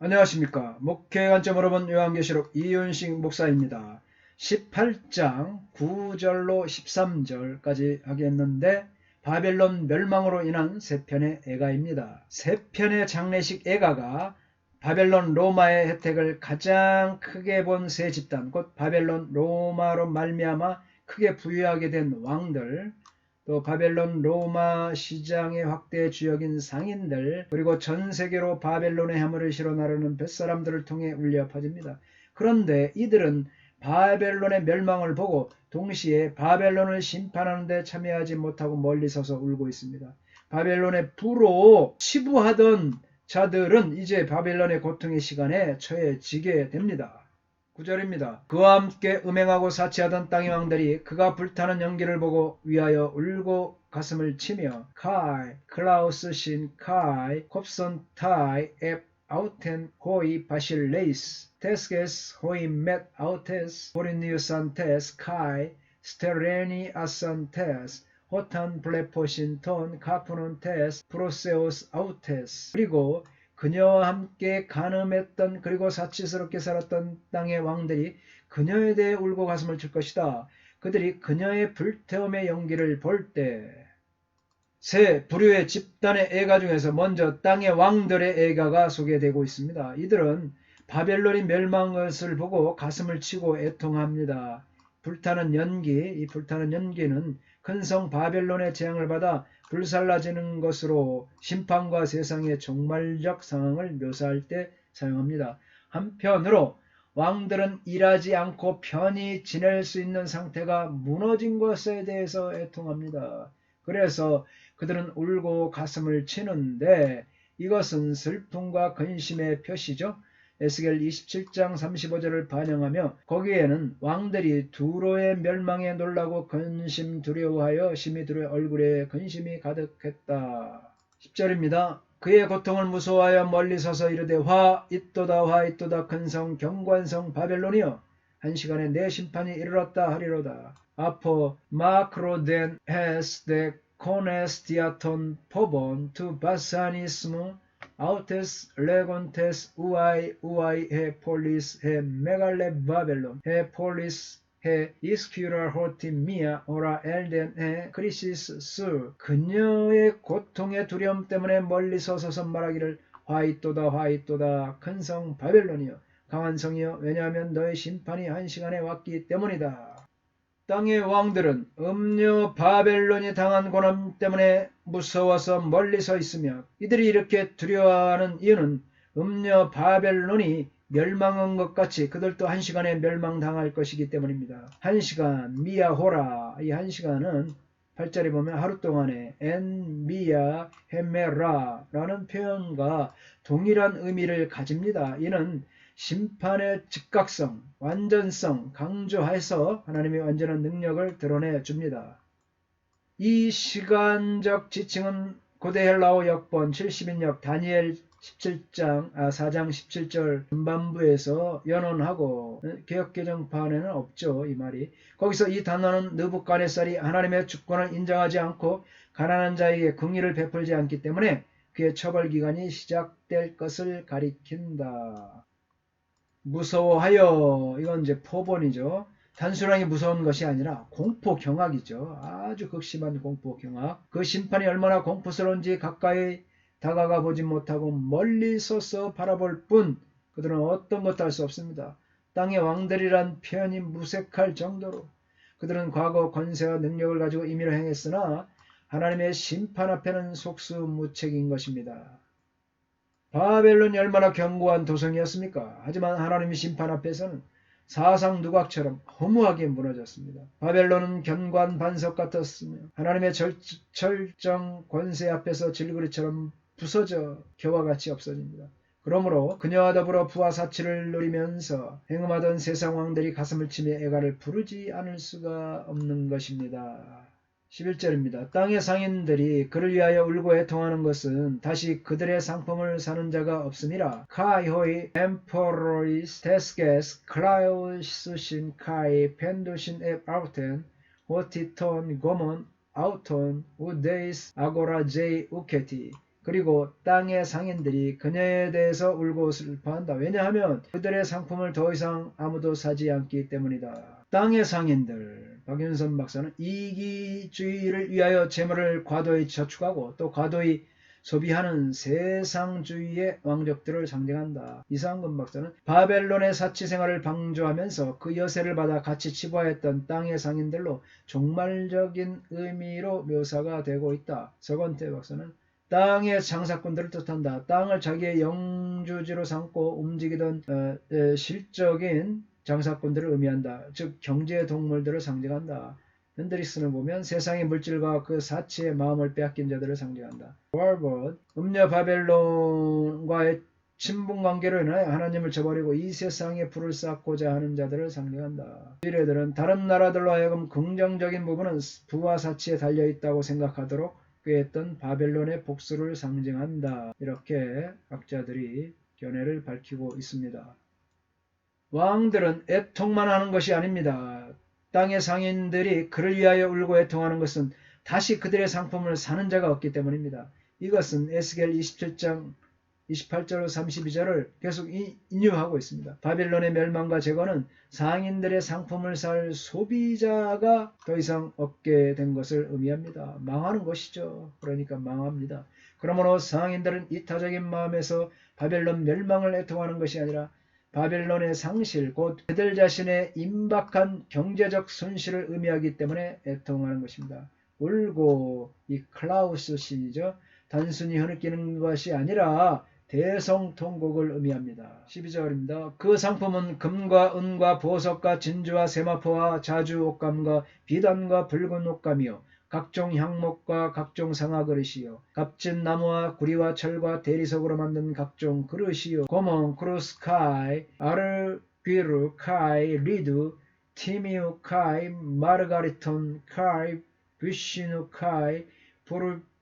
안녕하십니까. 목회 관점으로 본 요한계시록 이윤식 목사입니다. 18장 9절로 13절까지 하겠는데 바벨론 멸망으로 인한 세 편의 애가입니다. 세 편의 장례식 애가가 바벨론 로마의 혜택을 가장 크게 본 세 집단, 곧 바벨론 로마로 말미암아 크게 부유하게 된 왕들, 또 바벨론 로마 시장의 확대 주역인 상인들, 그리고 전 세계로 바벨론의 화물을 실어 나르는 뱃사람들을 통해 울려 퍼집니다. 그런데 이들은 바벨론의 멸망을 보고 동시에 바벨론을 심판하는 데 참여하지 못하고 멀리 서서 울고 있습니다. 바벨론의 부로 치부하던 자들은 이제 바벨론의 고통의 시간에 처해지게 됩니다. 9절입니다. 그와 함께 음행하고 사치하던 땅의 왕들이 그가 불타는 연기를 보고 위하여 울고 가슴을 치며 카이, 클라우스 신 카이, 콥선 타이, 앱 아우텐 호이 바실레이스, 테스게스 호이 멧 아우테스, 보리니우산테스 카이, 스테레니 아산테스, 호탄 블레포신 톤 카푸논 테스, 프로세오스 아우테스. 그리고 그녀와 함께 간음했던 그리고 사치스럽게 살았던 땅의 왕들이 그녀에 대해 울고 가슴을 칠 것이다. 그들이 그녀의 불태움의 연기를 볼 때 세 부류의 집단의 애가 중에서 먼저 땅의 왕들의 애가가 소개되고 있습니다. 이들은 바벨론이 멸망한 것을 보고 가슴을 치고 애통합니다. 불타는 연기, 이 불타는 연기는 큰 성 바벨론의 재앙을 받아 불살라지는 것으로 심판과 세상의 종말적 상황을 묘사할 때 사용합니다. 한편으로 왕들은 일하지 않고 편히 지낼 수 있는 상태가 무너진 것에 대해서 애통합니다. 그래서 그들은 울고 가슴을 치는데 이것은 슬픔과 근심의 표시죠. 에스겔 27장 35절을 반영하며 거기에는 왕들이 두로의 멸망에 놀라고 근심 두려워하여 심히 두로의 얼굴에 근심이 가득했다. 10절입니다. 그의 고통을 무서워하여 멀리 서서 이르되 화 있도다 큰성 경관성 바벨론이여 한 시간에 내 심판이 이르렀다 하리로다. 아포 마크로덴 헤스 데 코네스 디아톤 포본 투 바사니스무 아우테스 레곤테스 우아이 해 폴리스 해 메갈레 바벨론 해 폴리스 해 이스큐라 호티미아 오라 엘덴 해 크리시스 수. 그녀의 고통의 두려움 때문에 멀리 서서 말하기를 화이또다 큰성 바벨론이여 강한 성이여 왜냐하면 너의 심판이 한 시간에 왔기 때문이다. 땅의 왕들은 음녀 바벨론이 당한 고난 때문에 무서워서 멀리 서 있으며 이들이 이렇게 두려워하는 이유는 음녀 바벨론이 멸망한 것 같이 그들도 한 시간에 멸망당할 것이기 때문입니다. 한 시간 미야호라, 이 한 시간은 8절에 보면 하루 동안에 엔 미야 헤메라라는 표현과 동일한 의미를 가집니다. 이는 심판의 즉각성, 완전성 강조해서 하나님의 완전한 능력을 드러내 줍니다. 이 시간적 지칭은 고대 헬라어 역본 70인역 다니엘 4장 17절 전반부에서 연언하고 개역개정판에는 없죠. 이 말이. 거기서 이 단어는 느부갓네살이 하나님의 주권을 인정하지 않고 가난한 자에게 긍휼을 베풀지 않기 때문에 그의 처벌기간이 시작될 것을 가리킨다. 무서워하여, 이건 이제 포본이죠. 단순하게 무서운 것이 아니라 공포 경악이죠. 아주 극심한 공포 경악. 그 심판이 얼마나 공포스러운지 가까이 다가가 보지 못하고 멀리 서서 바라볼 뿐 그들은 어떤 것도 할 수 없습니다. 땅의 왕들이란 표현이 무색할 정도로 그들은 과거 권세와 능력을 가지고 임의로 행했으나 하나님의 심판 앞에는 속수무책인 것입니다. 바벨론이 얼마나 견고한 도성이었습니까? 하지만 하나님의 심판 앞에서는 사상 누각처럼 허무하게 무너졌습니다. 바벨론은 견고한 반석 같았으며 하나님의 철정 권세 앞에서 질그릇처럼 부서져 겨와 같이 없어집니다. 그러므로 그녀와 더불어 부와 사치를 누리면서 행음하던 세상 왕들이 가슴을 치며 애가를 부르지 않을 수가 없는 것입니다. 11절입니다. 땅의 상인들이 그를 위하여 울고 애통하는 것은 다시 그들의 상품을 사는 자가 없음이라. 카이호이 엠포로이스 테스게스 클라우스신 카이 펜두신 앱 아우텐 호티톤 고몬 아우톤 우데이스 아고라 제이 우케티. 그리고 땅의 상인들이 그녀에 대해서 울고 슬퍼한다. 왜냐하면 그들의 상품을 더 이상 아무도 사지 않기 때문이다. 땅의 상인들, 박윤선 박사는 이기주의를 위하여 재물을 과도히 저축하고 또 과도히 소비하는 세상주의의 왕족들을 상징한다. 이상근 박사는 바벨론의 사치생활을 방조하면서 그 여세를 받아 같이 치부하였던 땅의 상인들로 종말적인 의미로 묘사가 되고 있다. 서건태 박사는 땅의 장사꾼들을 뜻한다. 땅을 자기의 영주지로 삼고 움직이던 실적인 장사꾼들을 의미한다. 즉 경제의 동물들을 상징한다. 핸드릭슨을 보면 세상의 물질과 그 사치의 마음을 빼앗긴 자들을 상징한다. 월버드 음녀 바벨론과의 친분관계로 인하여 하나님을 저버리고 이 세상에 불을 쌓고자 하는 자들을 상징한다. 이래들은 다른 나라들로 하여금 긍정적인 부분은 부와 사치에 달려있다고 생각하도록 꾀했던 바벨론의 복수를 상징한다. 이렇게 학자들이 견해를 밝히고 있습니다. 왕들은 애통만 하는 것이 아닙니다. 땅의 상인들이 그를 위하여 울고 애통하는 것은 다시 그들의 상품을 사는 자가 없기 때문입니다. 이것은 에스겔 27장 28절 32절을 계속 인유하고 있습니다. 바빌론의 멸망과 재건은 상인들의 상품을 살 소비자가 더 이상 없게 된 것을 의미합니다. 망하는 것이죠. 그러니까 망합니다. 그러므로 상인들은 이타적인 마음에서 바벨론 멸망을 애통하는 것이 아니라 바벨론의 상실, 곧 그들 자신의 임박한 경제적 손실을 의미하기 때문에 애통하는 것입니다. 울고, 이 클라우스 신이죠. 단순히 흐느끼는 것이 아니라 대성통곡을 의미합니다. 12절입니다. 그 상품은 금과 은과 보석과 진주와 세마포와 자주 옷감과 비단과 붉은 옷감이요 각종 향목과 각종 상아그릇이요 값진 나무와 구리와 철과 대리석으로 만든 각종 그릇이요 고몬, 크루스카이, 아르귀르, 카이, 리두, 티미우, 카이, 마르가리톤, 카이, 비시누, 카이,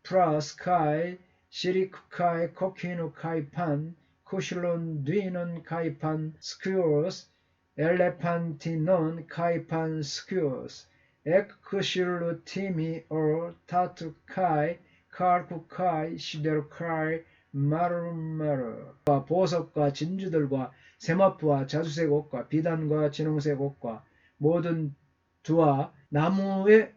프라스, 카이, 시리크카이, 코키누카이 판, 쿠실론 뒤는 카이판 스큐어스, 엘레판티논 카이판 스큐어스, 엑크실루 티미 오 타투카이, 칼쿠카이, 시데르카이, 마르마르. 보석과 진주들과 세마포와 자주색 옷과 비단과 진홍색 옷과 모든 두와 나무의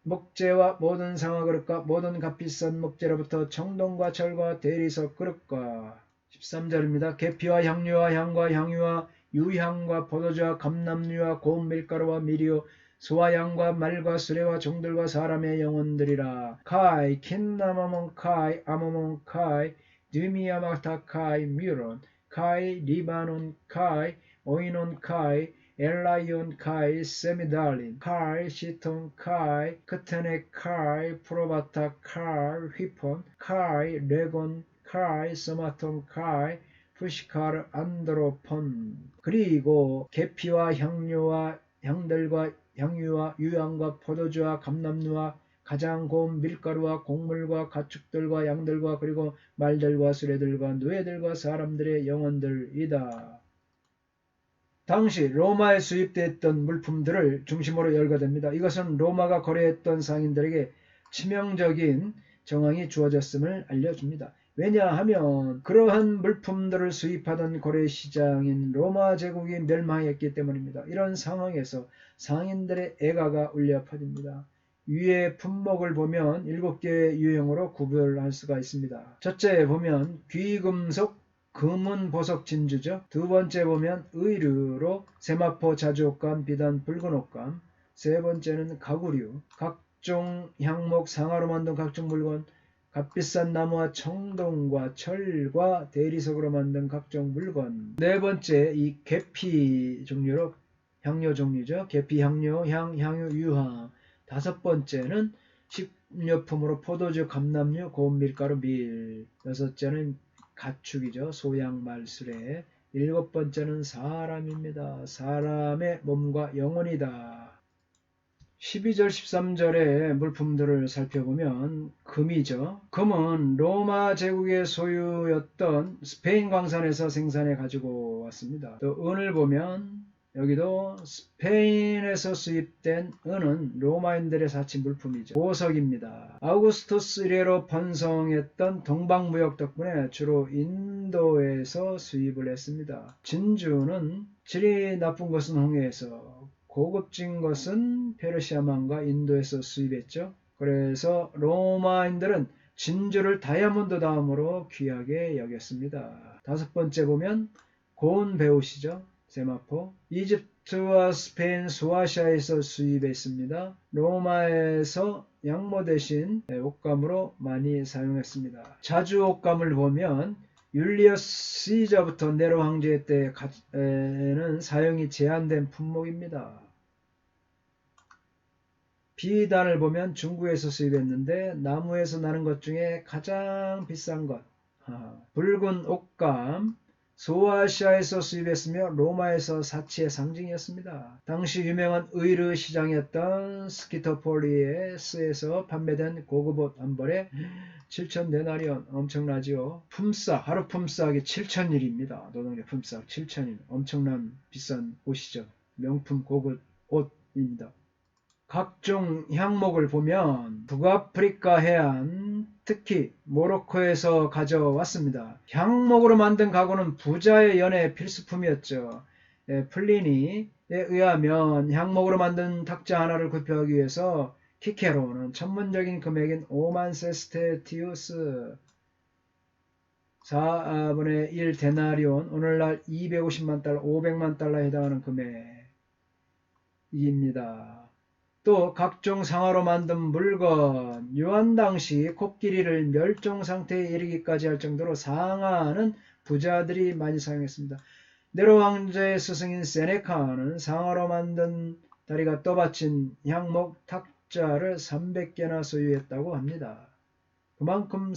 목재와 모든 상아그릇과 모든 값비싼 목재로부터 청동과 철과 대리석 그릇과 13절입니다. 계피와 향료와 향과 향유와 유향과 포도주와 감람류와 고운 밀가루와 미리오 소와 양과 말과 수레와 종들과 사람의 영혼들이라. 카이 킨나마몬 카이 아모몬 카이 드미야마타 카이 뮤론 카이 리바논 카이 오이논 카이 엘라이온 카이 세미달린 카이 시톤 카이 크테네 카이 프로바타 카이 휘폰 카이 레곤 카이 서마톤 카이 푸시카르 안드로폰. 그리고 계피와 향료와 향들과 향유와 유향과 포도주와 감람류와 가장 고운 밀가루와 곡물과 가축들과 양들과 그리고 말들과 수레들과 누에들과 사람들의 영혼들이다. 당시 로마에 수입됐던 물품들을 중심으로 열거됩니다. 이것은 로마가 거래했던 상인들에게 치명적인 정황이 주어졌음을 알려줍니다. 왜냐하면 그러한 물품들을 수입하던 거래시장인 로마 제국이 멸망했기 때문입니다. 이런 상황에서 상인들의 애가가 울려 퍼집니다. 위의 품목을 보면 7개의 유형으로 구별할 수가 있습니다. 첫째 보면 귀금속, 금은 보석 진주죠. 두 번째 보면 의류로 세마포 자주옷감, 비단, 붉은 옷감. 세 번째는 가구류, 각종 향목, 상아로 만든 각종 물건, 값비싼 나무와 청동과 철과 대리석으로 만든 각종 물건. 네 번째 이 계피 종류로 향료 종류죠. 계피, 향료, 향유, 유황. 다섯 번째는 식료품으로 포도주, 감람류, 고운 밀가루, 밀. 여섯째는 가축이죠. 소양, 말, 수레. 일곱 번째는 사람입니다. 사람의 몸과 영혼이다. 12절 13절의 물품들을 살펴보면 금이죠. 금은 로마 제국의 소유였던 스페인 광산에서 생산해 가지고 왔습니다. 또 은을 보면 여기도 스페인에서 수입된 은은 로마인들의 사치 물품이죠. 보석입니다. 아우구스투스 이래로 번성했던 동방무역 덕분에 주로 인도에서 수입을 했습니다. 진주는 질이 나쁜 것은 홍해에서, 고급진 것은 페르시아만과 인도에서 수입했죠. 그래서 로마인들은 진주를 다이아몬드 다음으로 귀하게 여겼습니다. 다섯 번째 보면 고운 배우시죠. 세마포. 이집트와 스페인 소아시아에서 수입했습니다. 로마에서 양모 대신 옷감으로 많이 사용했습니다. 자주 옷감을 보면 율리어스 시저부터 네로 황제 때에는 사용이 제한된 품목입니다. 비단을 보면 중국에서 수입했는데 나무에서 나는 것 중에 가장 비싼 것, 붉은 옷감, 소아시아에서 수입했으며 로마에서 사치의 상징이었습니다. 당시 유명한 의류 시장이었던 스키토폴리에스에서 판매된 고급 옷 한 벌에 7,000데나리온, 엄청나지요. 품삯, 하루 품삯이 7,000일입니다. 노동력 품삯 7,000일, 엄청난 비싼 옷이죠. 명품 고급 옷입니다. 각종 향목을 보면 북아프리카 해안, 특히 모로코에서 가져왔습니다. 향목으로 만든 가구는 부자의 연애 필수품이었죠. 플리니에 의하면 향목으로 만든 탁자 하나를 구입하기 위해서 키케로는 천문적인 금액인 5만 세스테티우스 4분의 1 데나리온, 오늘날 250만 달러, 500만 달러에 해당하는 금액입니다. 또 각종 상아로 만든 물건, 유한 당시 코끼리를 멸종 상태에 이르기까지 할 정도로 상아는 부자들이 많이 사용했습니다. 네로 황제의 스승인 세네카는 상아로 만든 다리가 떠받친 향목 탁자를 300개나 소유했다고 합니다. 그만큼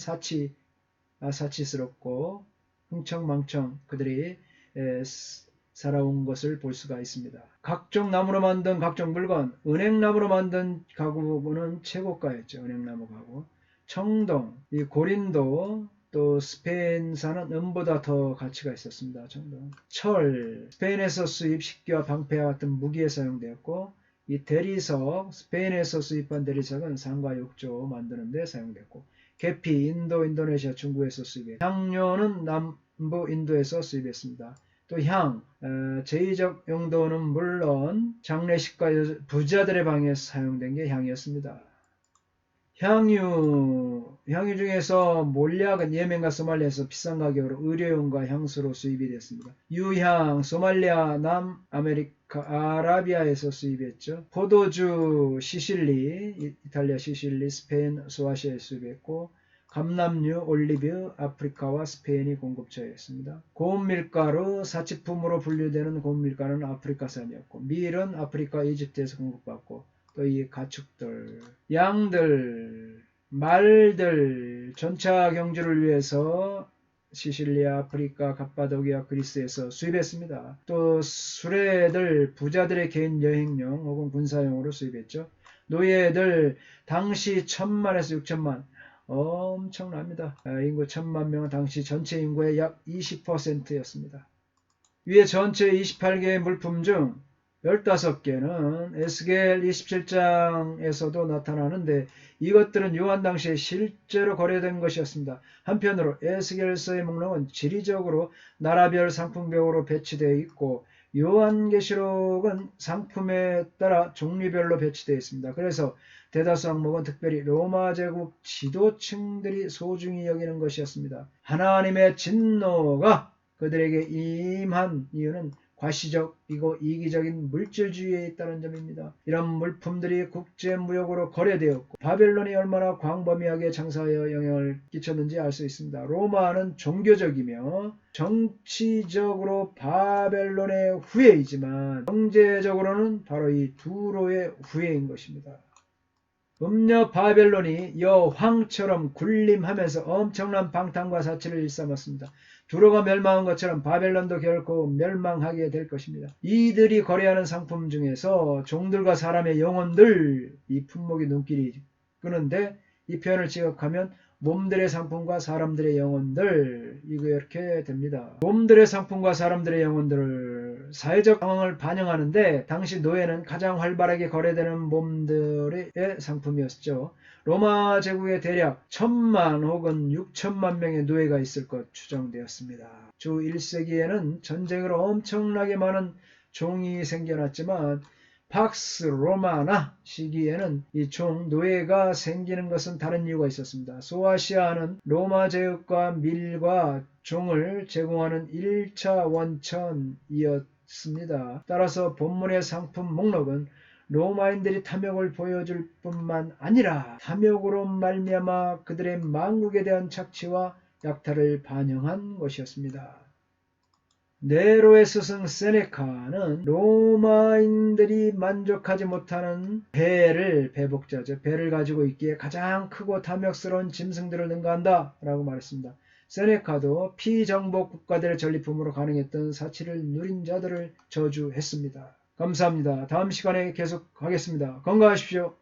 사치스럽고 흥청망청 그들이 살아온 것을 볼 수가 있습니다. 각종 나무로 만든 각종 물건, 은행나무로 만든 가구는 최고가였죠. 은행나무 가구. 청동, 이 고린도, 또 스페인산은 은보다 더 가치가 있었습니다. 청동. 철, 스페인에서 수입 식기와 방패와 같은 무기에 사용되었고, 이 대리석, 스페인에서 수입한 대리석은 상과 욕조 만드는 데 사용됐고, 계피, 인도네시아, 중국에서 수입했고, 향료는 남부 인도에서 수입했습니다. 또 향, 제의적 용도는 물론 장례식과 부자들의 방에 사용된 게 향이었습니다. 향유 중에서 몰약은 예멘과 소말리아에서 비싼 가격으로 의료용과 향수로 수입이 됐습니다. 유향, 소말리아, 남아메리카, 아라비아에서 수입했죠. 포도주, 시실리, 이탈리아 시실리, 스페인, 소아시아에 수입했고, 감람류, 올리브, 아프리카와 스페인이 공급처였습니다. 고운밀가루, 사치품으로 분류되는 고운밀가루는 아프리카산이었고, 밀은 아프리카, 이집트에서 공급받고, 또 이 가축들, 양들, 말들, 전차 경주를 위해서 시실리아, 아프리카, 갑바도기아, 그리스에서 수입했습니다. 또 수레들, 부자들의 개인 여행용 혹은 군사용으로 수입했죠. 노예들, 당시 1,000만에서 6,000만, 엄청납니다. 인구 1,000만 명은 당시 전체 인구의 약 20%였습니다. 위에 전체 28개의 물품 중 15개는 에스겔 27장에서도 나타나는데 이것들은 요한 당시에 실제로 거래된 것이었습니다. 한편으로 에스겔서의 목록은 지리적으로 나라별 상품별로 배치되어 있고 요한계시록은 상품에 따라 종류별로 배치되어 있습니다. 그래서 대다수 항목은 특별히 로마 제국 지도층들이 소중히 여기는 것이었습니다. 하나님의 진노가 그들에게 임한 이유는 과시적이고 이기적인 물질주의에 있다는 점입니다. 이런 물품들이 국제무역으로 거래되었고 바벨론이 얼마나 광범위하게 장사하여 영향을 끼쳤는지 알 수 있습니다. 로마는 종교적이며 정치적으로 바벨론의 후예이지만 경제적으로는 바로 이 두로의 후예인 것입니다. 음녀 바벨론이 여황처럼 군림하면서 엄청난 방탕과 사치를 일삼았습니다. 두로가 멸망한 것처럼 바벨론도 결코 멸망하게 될 것입니다. 이들이 거래하는 상품 중에서 종들과 사람의 영혼들, 이 품목이 눈길이 끄는데 이 표현을 지적하면 몸들의 상품과 사람들의 영혼들, 이렇게 됩니다. 몸들의 상품과 사람들의 영혼들을 13절 사회적 상황을 반영하는데 당시 노예는 가장 활발하게 거래되는 몸들의 상품이었죠. 로마 제국에 대략 1000만 혹은 6천만 명의 노예가 있을 것 추정되었습니다. 주 1세기에는 전쟁으로 엄청나게 많은 종이 생겨났지만 팍스 로마나 시기에는 이 종 노예가 생기는 것은 다른 이유가 있었습니다. 소아시아는 로마 제국과 밀과 종을 제공하는 1차 원천이었습니다. 따라서 본문의 상품 목록은 로마인들이 탐욕을 보여줄 뿐만 아니라 탐욕으로 말미암아 그들의 망국에 대한 착취와 약탈을 반영한 것이었습니다. 네로의 스승 세네카는 로마인들이 만족하지 못하는 배복자죠. 배를 가지고 있기에 가장 크고 탐욕스러운 짐승들을 능가한다 라고 말했습니다. 세네카도 피정복 국가들의 전리품으로 가능했던 사치를 누린 자들을 저주했습니다. 감사합니다. 다음 시간에 계속하겠습니다. 건강하십시오.